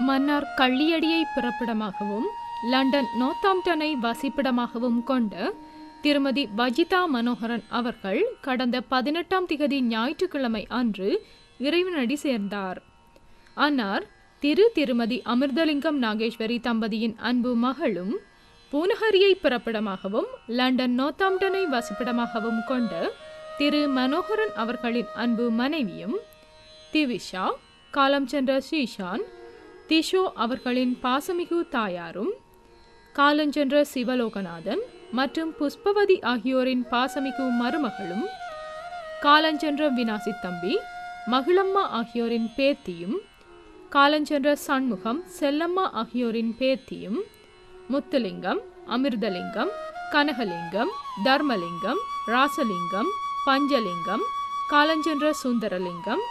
Mannar கள்ளியடியை பிறப்பிடமாகவும் London நோர்த்தாம்ப்டனை வசிப்பிடமாகவும் கொண்ட திருமதி வஜிதா மனோகரன் அவர்கள் கடந்த 18ஆம் திகதி ஞாயிற்றுக்கிழமை அன்று இறைவனடி சேர்ந்தார். அன்னார் திருமதி அமிர்தலிங்கம் நாகேஸ்வரி தம்பதியின் அன்பு மகளும் பூனகரியை பிறப்பிடமாகவும் லண்டன் நோர்த்தாம்ப்டனை வசிப்பிடமாகவும் கொண்ட திரு மனோகரன் அவர்களின் அன்பு மனைவியும் திவிஷா காலம் சென்ற ஸ்ரீஷான் திஷோ அவர்களின் பாசமிகு தாயாரும் காலஞ்சென்ற சிவலோகநாதன் மற்றும் புஷ்பவதி ஆகியோரின் பாசமிகு மருமகளும் காலஞ்சென்ற வினாசி தம்பி மகிழம்மா ஆகியோரின் பேத்தியும் காலஞ்சென்ற சண்முகம் செல்லம்மா ஆகியோரின் பேத்தியும் முத்துலிங்கம் அமிர்தலிங்கம் கனகலிங்கம் தர்மலிங்கம் ராசலிங்கம் பஞ்சலிங்கம் காலஞ்சென்ற சுந்தரலிங்கம்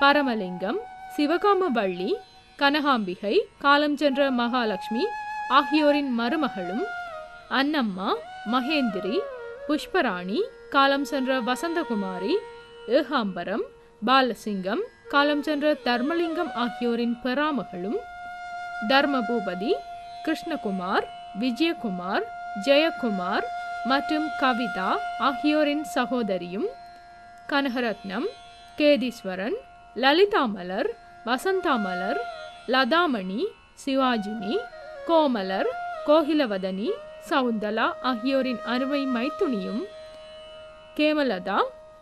பரமலிங்கம் சிவகாமவள்ளி கனகாம்பிகை காலஞ்சென்ற மகாலட்சுமி ஆகியோரின் மருமகளும் அன்னம்மா மகேந்திரி புஷ்பராணி காலம் சென்ற வசந்தகுமாரி ஏகாம்பரம் பாலசிங்கம் காலம் சென்ற தர்மலிங்கம் ஆகியோரின் பெறாமகளும் தர்மபூபதி கிருஷ்ணகுமார் விஜயகுமார் ஜெயக்குமார் மற்றும் கவிதா ஆகியோரின் சகோதரியும் கனகரத்னம் கேதீஸ்வரன் லலிதாமலர் வசந்தாமலர் லதாமணி சிவாஜினி கோமலர் கோகிலவதனி சவுந்தலா ஆகியோரின் அருமை மைத்துனியும் கேமலதா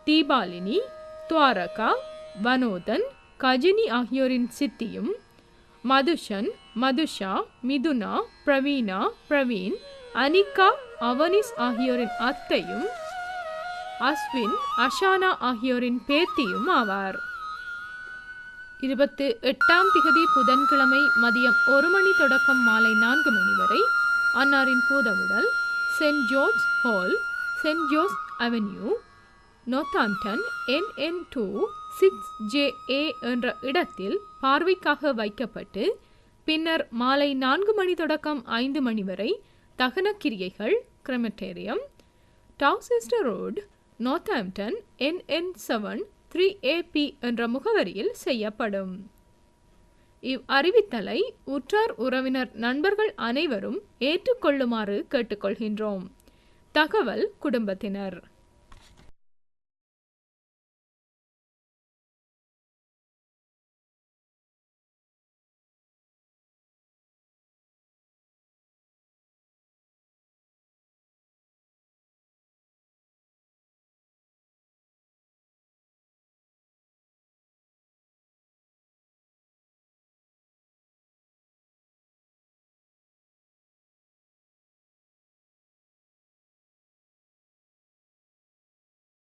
தீபாலினி துவாரகா வனோதன் கஜினி ஆகியோரின் சித்தியும் மதுஷன் மதுஷா மிதுனா பிரவீனா பிரவீன் அனிகா அவனிஸ் ஆகியோரின் அத்தையும் அஸ்வின் அஷானா ஆகியோரின் பேத்தியும் ஆவார். 28ஆம் திகதி புதன்கிழமை மதியம் 1 மணி தொடக்கம் மாலை 4 மணி வரை அன்னாரின் பூதவுடல் Saint George Hall Saint George Avenue Northampton NN2 6JA என்ற இடத்தில் பார்வைக்காக வைக்கப்பட்டு பின்னர் மாலை 4 மணி தொடக்கம் 5 மணி வரை தகன கிரியைகள் கிரெமட்டேரியம் டவுசிஸ்டர் ரோட் நோர்த்தாம்ப்டன் NN7 3AP என்ற முகவரியில் செய்யப்படும். இவ் அறிவித்தலை உற்றார் உறவினர் நண்பர்கள் அனைவரும் ஏற்றுக்கொள்ளுமாறு கேட்டுக்கொள்கின்றோம். தகவல் குடும்பத்தினர்.